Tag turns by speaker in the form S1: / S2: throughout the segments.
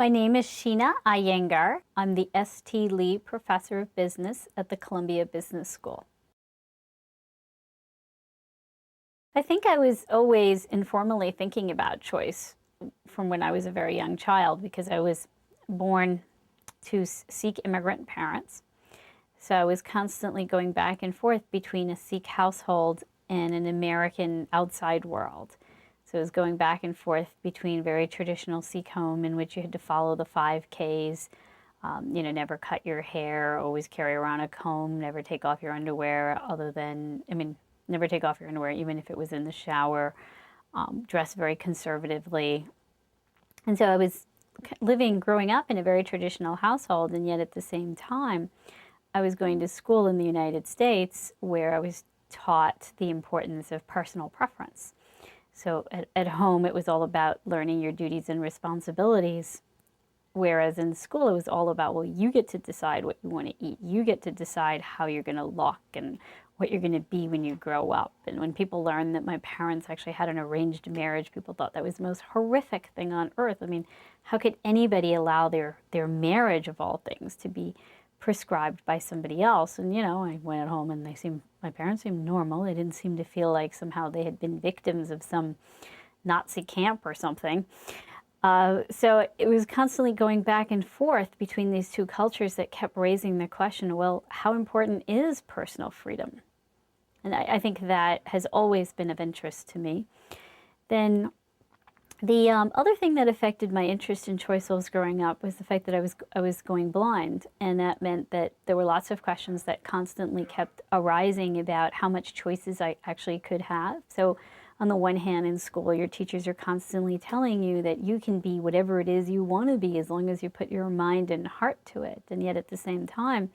S1: My name is Sheena Iyengar. I'm the ST Lee Professor of Business at the Columbia Business School. I think I was always informally thinking about choice from when I was a very young child because I was born to Sikh immigrant parents. So I was constantly going back and forth between a Sikh household and an American outside world. So it was going back and forth between very traditional Sikh home in which you had to follow the 5Ks, never cut your hair, always carry around a comb, never take off your underwear never take off your underwear even if it was in the shower, dress very conservatively. And so I was growing up in a very traditional household, and yet at the same time, I was going to school in the United States where I was taught the importance of personal preference. So at home, it was all about learning your duties and responsibilities, whereas in school, it was all about, well, you get to decide what you want to eat. You get to decide how you're going to look and what you're going to be when you grow up. And when people learned that my parents actually had an arranged marriage, people thought that was the most horrific thing on earth. I mean, how could anybody allow their marriage, of all things, to be prescribed by somebody else? And, I went home and my parents seemed normal. They didn't seem to feel like somehow they had been victims of some Nazi camp or something. So it was constantly going back and forth between these two cultures that kept raising the question, well, how important is personal freedom? And I think that has always been of interest to me. Then the other thing that affected my interest in choice while I was growing up was the fact that I was going blind, and that meant that there were lots of questions that constantly kept arising about how much choices I actually could have. So on the one hand, in school, your teachers are constantly telling you that you can be whatever it is you want to be as long as you put your mind and heart to it. And yet at the same time,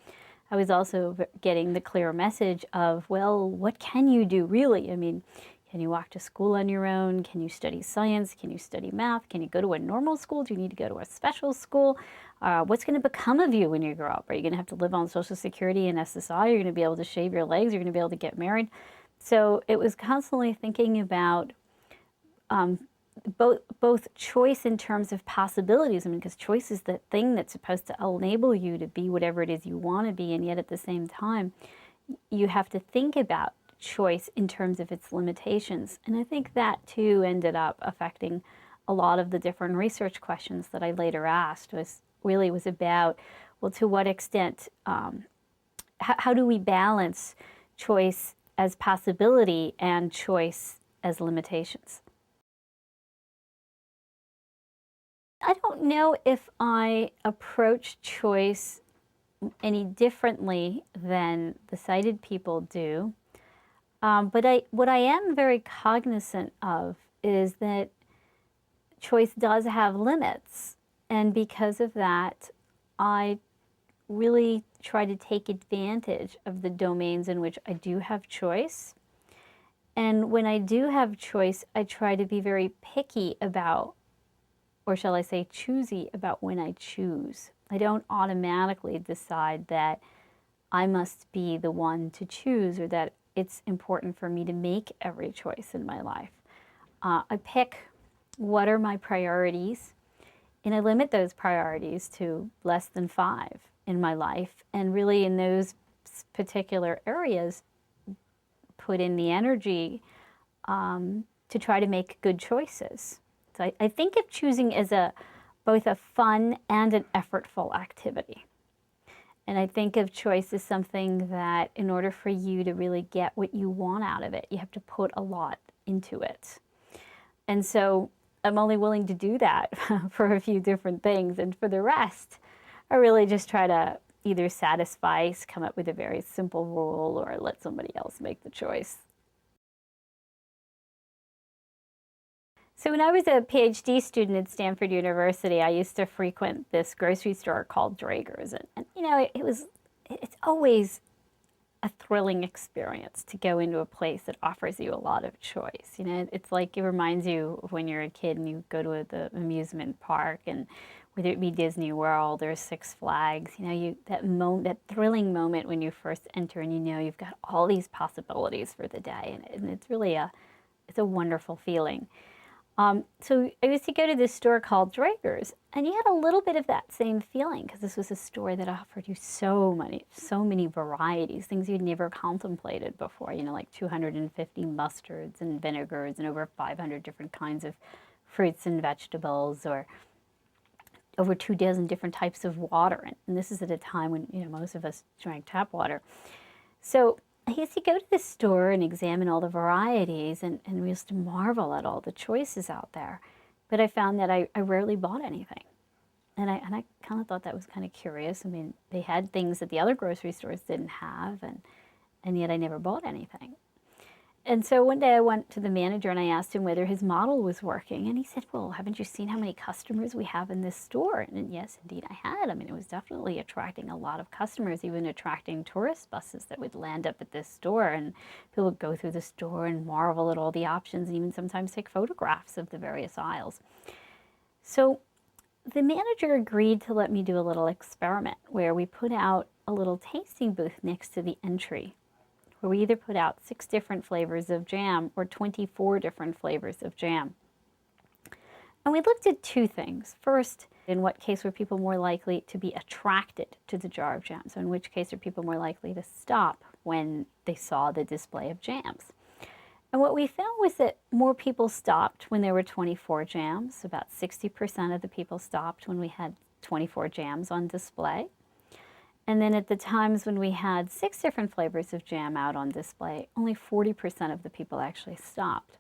S1: I was also getting the clear message of, well, what can you do really? I mean, can you walk to school on your own? Can you study science? Can you study math? Can you go to a normal school? Do you need to go to a special school? What's going to become of you when you grow up? Are you going to have to live on Social Security and SSI? Are you going to be able to shave your legs? Are you going to be able to get married? So it was constantly thinking about both choice in terms of possibilities. I mean, because choice is the thing that's supposed to enable you to be whatever it is you want to be, and yet at the same time, you have to think about choice in terms of its limitations. And I think that too ended up affecting a lot of the different research questions that I later asked. Was about, well, to what extent, how do we balance choice as possibility and choice as limitations? I don't know if I approach choice any differently than the sighted people do, but what I am very cognizant of is that choice does have limits, and because of that, I really try to take advantage of the domains in which I do have choice. And when I do have choice, I try to be very picky about, or shall I say choosy about when I choose. I don't automatically decide that I must be the one to choose or that it's important for me to make every choice in my life. I pick what are my priorities, and I limit those priorities to less than 5 in my life, and really in those particular areas put in the energy to try to make good choices. So I think of choosing as both a fun and an effortful activity. And I think of choice as something that in order for you to really get what you want out of it, you have to put a lot into it. And so I'm only willing to do that for a few different things. And for the rest, I really just try to either satisfy, come up with a very simple rule, or let somebody else make the choice. So when I was a Ph.D. student at Stanford University, I used to frequent this grocery store called Draeger's. And it's always a thrilling experience to go into a place that offers you a lot of choice. It's like it reminds you of when you're a kid and you go to the amusement park, and whether it be Disney World or Six Flags, that thrilling moment when you first enter and you've got all these possibilities for the day, and it's really it's a wonderful feeling. So I used to go to this store called Drager's, and you had a little bit of that same feeling because this was a store that offered you so many varieties, things you'd never contemplated before, like 250 mustards and vinegars and over 500 different kinds of fruits and vegetables, or over 2 dozen different types of water. And this is at a time when, most of us drank tap water. So I used to go to the store and examine all the varieties, and we used to marvel at all the choices out there. But I found that I rarely bought anything. And I kind of thought that was kind of curious. I mean, they had things that the other grocery stores didn't have, and yet I never bought anything. And so one day I went to the manager and I asked him whether his model was working. And he said, well, haven't you seen how many customers we have in this store? And yes, indeed I had. I mean, it was definitely attracting a lot of customers, even attracting tourist buses that would land up at this store. And people would go through the store and marvel at all the options and even sometimes take photographs of the various aisles. So the manager agreed to let me do a little experiment where we put out a little tasting booth next to the entry, where we either put out 6 different flavors of jam or 24 different flavors of jam. And we looked at 2 things. First, in what case were people more likely to be attracted to the jar of jam? So in which case are people more likely to stop when they saw the display of jams? And what we found was that more people stopped when there were 24 jams. About 60% of the people stopped when we had 24 jams on display. And then at the times when we had 6 different flavors of jam out on display, only 40% of the people actually stopped.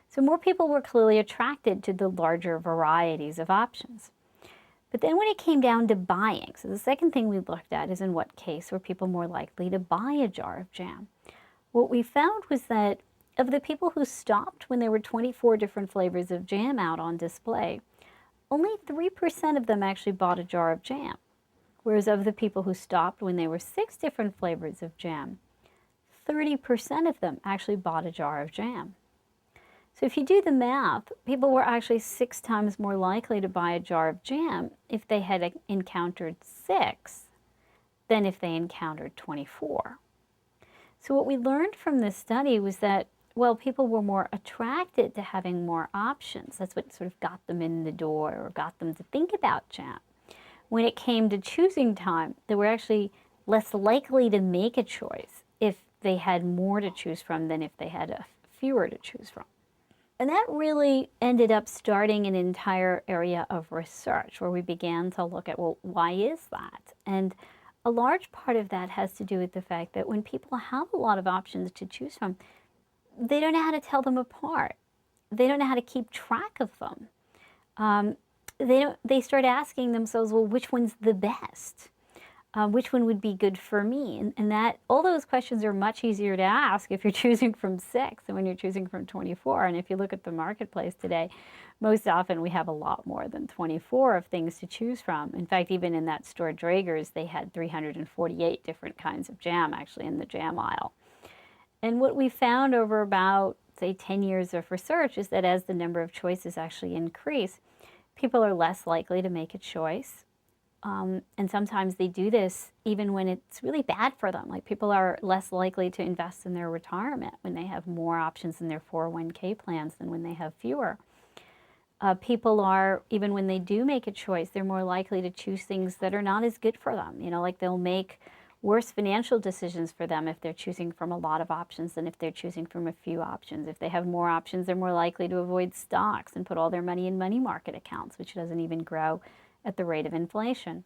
S1: So more people were clearly attracted to the larger varieties of options. But then when it came down to buying, so the second thing we looked at is in what case were people more likely to buy a jar of jam. What we found was that of the people who stopped when there were 24 different flavors of jam out on display, only 3% of them actually bought a jar of jam. Whereas of the people who stopped when there were 6 different flavors of jam, 30% of them actually bought a jar of jam. So if you do the math, people were actually 6 times more likely to buy a jar of jam if they had encountered 6 than if they encountered 24. So what we learned from this study was that, well, people were more attracted to having more options. That's what sort of got them in the door or got them to think about jam. When it came to choosing time, they were actually less likely to make a choice if they had more to choose from than if they had fewer to choose from. And that really ended up starting an entire area of research where we began to look at, well, why is that? And a large part of that has to do with the fact that when people have a lot of options to choose from, they don't know how to tell them apart. They don't know how to keep track of them. They start asking themselves, well, which one's the best? Which one would be good for me? And that all those questions are much easier to ask if you're choosing from 6 than when you're choosing from 24. And if you look at the marketplace today, most often we have a lot more than 24 of things to choose from. In fact, even in that store Drager's, they had 348 different kinds of jam actually in the jam aisle. And what we found over about, say, 10 years of research is that as the number of choices actually increase, people are less likely to make a choice. And sometimes they do this even when it's really bad for them. Like people are less likely to invest in their retirement when they have more options in their 401k plans than when they have fewer. People are, even when they do make a choice, they're more likely to choose things that are not as good for them. Like they'll make worse financial decisions for them if they're choosing from a lot of options than if they're choosing from a few options. If they have more options, they're more likely to avoid stocks and put all their money in money market accounts, which doesn't even grow at the rate of inflation.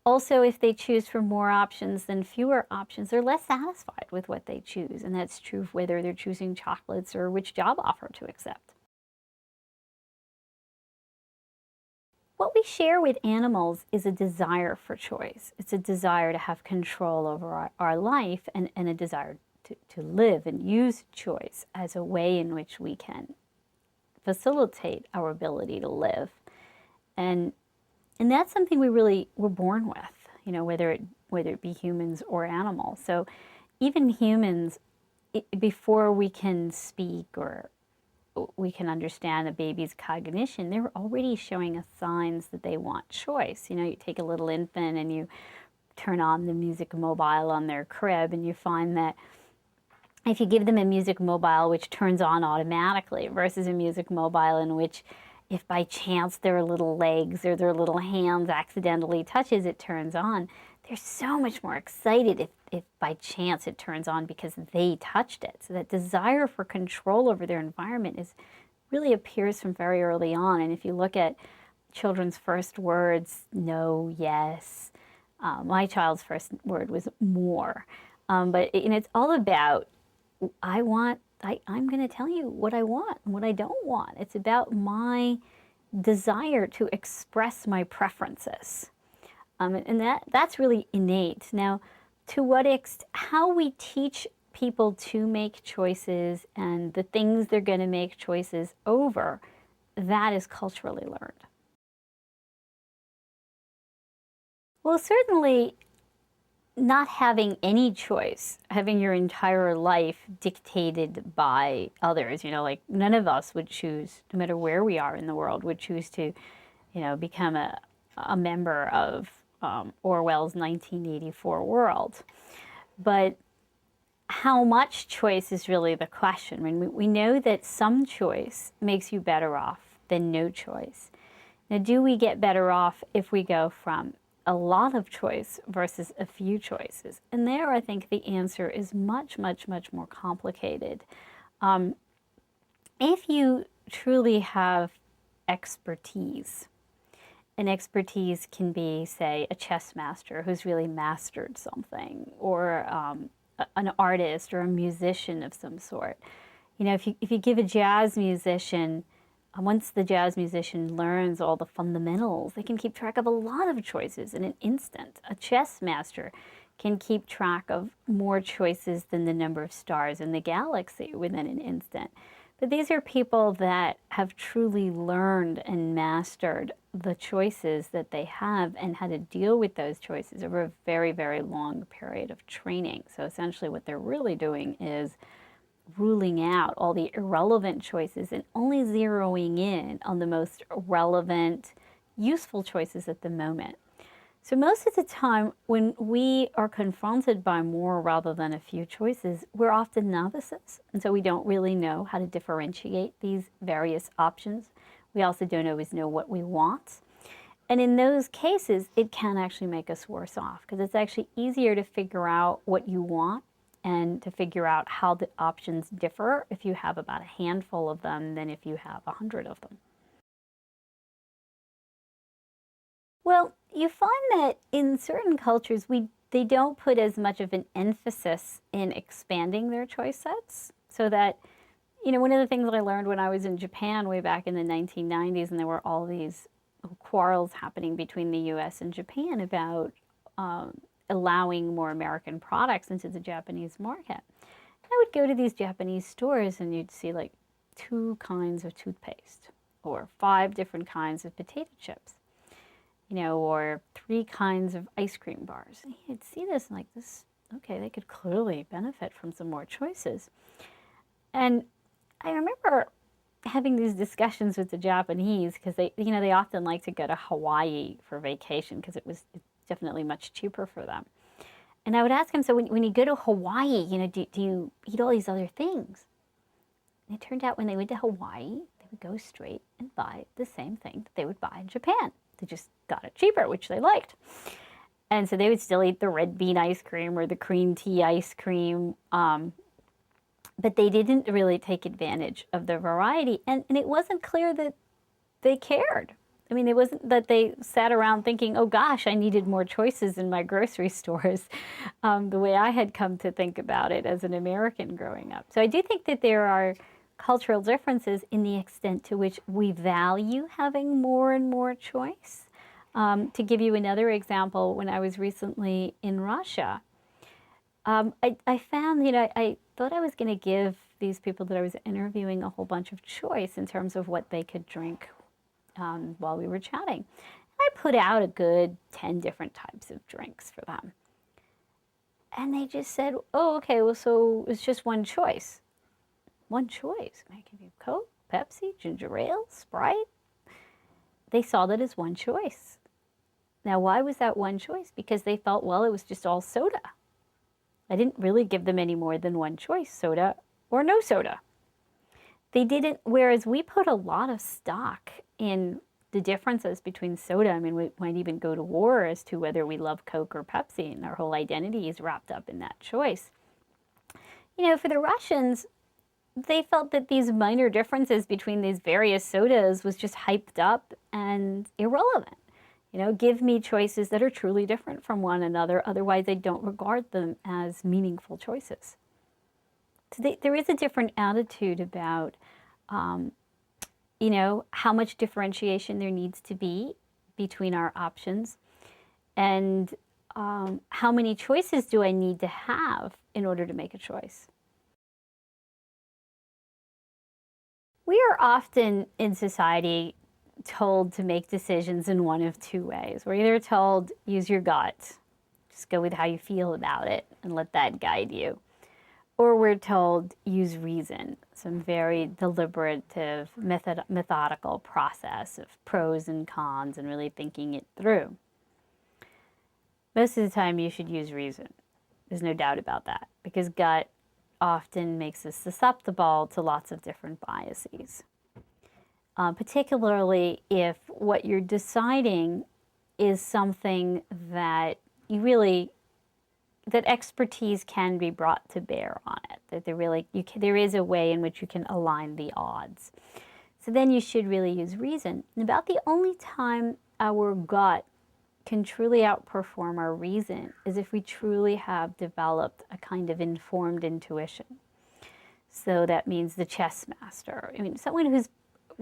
S1: Also, if they choose from more options than fewer options, they're less satisfied with what they choose. And that's true whether they're choosing chocolates or which job offer to accept. What we share with animals is a desire for choice. It's a desire to have control over our life and a desire to live and use choice as a way in which we can facilitate our ability to live. And that's something we really were born with, whether it be humans or animals. So even humans, before we can speak or we can understand a baby's cognition, they're already showing us signs that they want choice. You take a little infant and you turn on the music mobile on their crib and you find that if you give them a music mobile which turns on automatically versus a music mobile in which if by chance their little legs or their little hands accidentally touches, it turns on, they're so much more excited if by chance it turns on because they touched it. So that desire for control over their environment is really appears from very early on. And if you look at children's first words, no, yes. My child's first word was more. But it's all about, I'm going to tell you what I want and what I don't want. It's about my desire to express my preferences. And that's really innate. Now, to what extent, how we teach people to make choices and the things they're going to make choices over, that is culturally learned. Well, certainly not having any choice, having your entire life dictated by others, like none of us would choose, no matter where we are in the world, would choose to, become a member of Orwell's 1984 world. But how much choice is really the question. I mean, we know that some choice makes you better off than no choice. Now, do we get better off if we go from a lot of choice versus a few choices? And there, I think the answer is much, much, much more complicated. If you truly have expertise, and expertise can be, say, a chess master who's really mastered something, or an artist or a musician of some sort. If you give a jazz musician, once the jazz musician learns all the fundamentals, they can keep track of a lot of choices in an instant. A chess master can keep track of more choices than the number of stars in the galaxy within an instant. But these are people that have truly learned and mastered the choices that they have and how to deal with those choices over a very, very long period of training. So essentially what they're really doing is ruling out all the irrelevant choices and only zeroing in on the most relevant, useful choices at the moment. So most of the time, when we are confronted by more rather than a few choices, we're often novices. And so we don't really know how to differentiate these various options. We also don't always know what we want. And in those cases, it can actually make us worse off because it's actually easier to figure out what you want and to figure out how the options differ if you have about a handful of them than if you have 100 of them. Well, you find that in certain cultures, they don't put as much of an emphasis in expanding their choice sets. So that, one of the things that I learned when I was in Japan way back in the 1990s, and there were all these quarrels happening between the US and Japan about allowing more American products into the Japanese market. I would go to these Japanese stores and you'd see like 2 kinds of toothpaste or 5 different kinds of potato chips. Or 3 kinds of ice cream bars. And you'd see this and like this, okay, they could clearly benefit from some more choices. And I remember having these discussions with the Japanese because they often like to go to Hawaii for vacation because it's definitely much cheaper for them. And I would ask them, so when you go to Hawaii, do you eat all these other things? And it turned out when they went to Hawaii, they would go straight and buy the same thing that they would buy in Japan. They just got it cheaper, which they liked. And so they would still eat the red bean ice cream or the cream tea ice cream, but they didn't really take advantage of the variety. And it wasn't clear that they cared. I mean, it wasn't that they sat around thinking, oh gosh, I needed more choices in my grocery stores, the way I had come to think about it as an American growing up. So I do think that there are cultural differences in the extent to which we value having more and more choice. To give you another example, when I was recently in Russia, I found, I thought I was going to give these people that I was interviewing a whole bunch of choice in terms of what they could drink while we were chatting. I put out a good 10 different types of drinks for them. And they just said, oh, okay, well, so it's just one choice. One choice. I give you Coke, Pepsi, ginger ale, Sprite. They saw that as one choice. Now, why was that one choice? Because they felt, well, it was just all soda. I didn't really give them any more than one choice, soda or no soda. They didn't, whereas we put a lot of stock in the differences between soda. I mean, we might even go to war as to whether we love Coke or Pepsi, and our whole identity is wrapped up in that choice. You know, for the Russians, they felt that these minor differences between these various sodas was just hyped up and irrelevant. You know, give me choices that are truly different from one another, otherwise I don't regard them as meaningful choices. So there is a different attitude about, you know, how much differentiation there needs to be between our options, and how many choices do I need to have in order to make a choice. We are often in society told to make decisions in one of two ways. We're either told, use your gut, just go with how you feel about it and let that guide you. Or we're told, use reason, some very deliberative, methodical process of pros and cons and really thinking it through. Most of the time you should use reason. There's no doubt about that, because gut often makes us susceptible to lots of different biases. Particularly if what you're deciding is something that you really, that expertise can be brought to bear on it, that there is a way in which you can align the odds. So then you should really use reason. And about the only time our gut can truly outperform our reason is if we truly have developed a kind of informed intuition. So that means the chess master. I mean, someone who's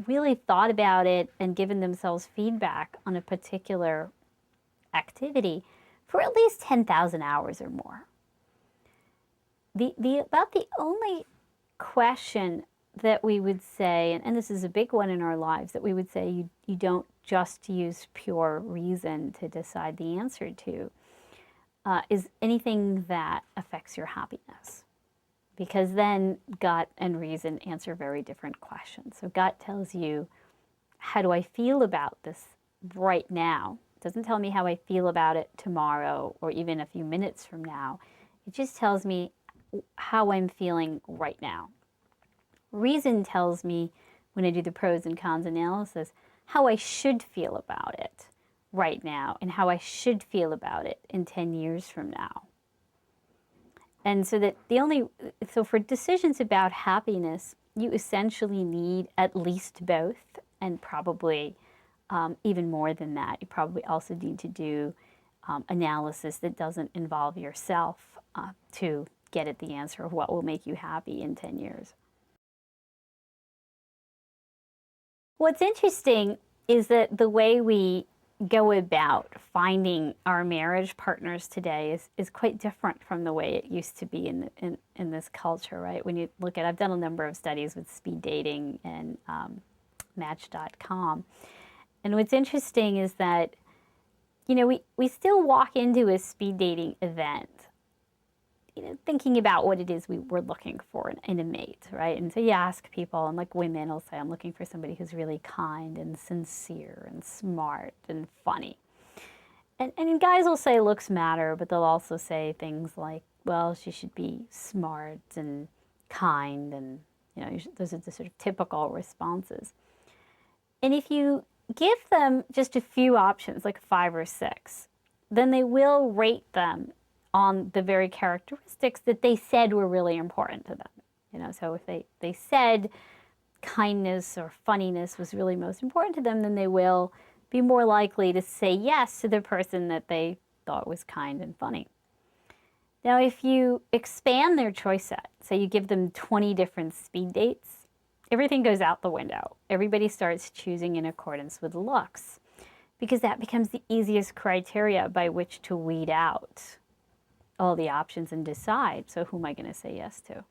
S1: really thought about it and given themselves feedback on a particular activity for at least 10,000 hours or more. About the only question that we would say, and this is a big one in our lives, that we would say you don't just use pure reason to decide the answer to, is anything that affects your happiness. Because then gut and reason answer very different questions. So gut tells you, how do I feel about this right now? It doesn't tell me how I feel about it tomorrow or even a few minutes from now. It just tells me how I'm feeling right now. Reason tells me, when I do the pros and cons analysis, how I should feel about it right now and how I should feel about it in 10 years from now. And so for decisions about happiness, you essentially need at least both, and probably even more than that. You probably also need to do analysis that doesn't involve yourself to get at the answer of what will make you happy in 10 years. What's interesting is that the way we go about finding our marriage partners today is quite different from the way it used to be in this culture, right? When you look at, I've done a number of studies with speed dating and Match.com. And what's interesting is that, you know, we still walk into a speed dating event, you know, thinking about what it is we're looking for in a mate, right? And so you ask people, and like women will say, I'm looking for somebody who's really kind and sincere and smart and funny. And guys will say looks matter, but they'll also say things like, well, she should be smart and kind, and, you know, those are the sort of typical responses. And if you give them just a few options, like 5 or 6, then they will rate them on the very characteristics that they said were really important to them. You know, so if they said kindness or funniness was really most important to them, then they will be more likely to say yes to the person that they thought was kind and funny. Now, if you expand their choice set, so you give them 20 different speed dates, everything goes out the window. Everybody starts choosing in accordance with looks, because that becomes the easiest criteria by which to weed out all the options and decide, so who am I going to say yes to?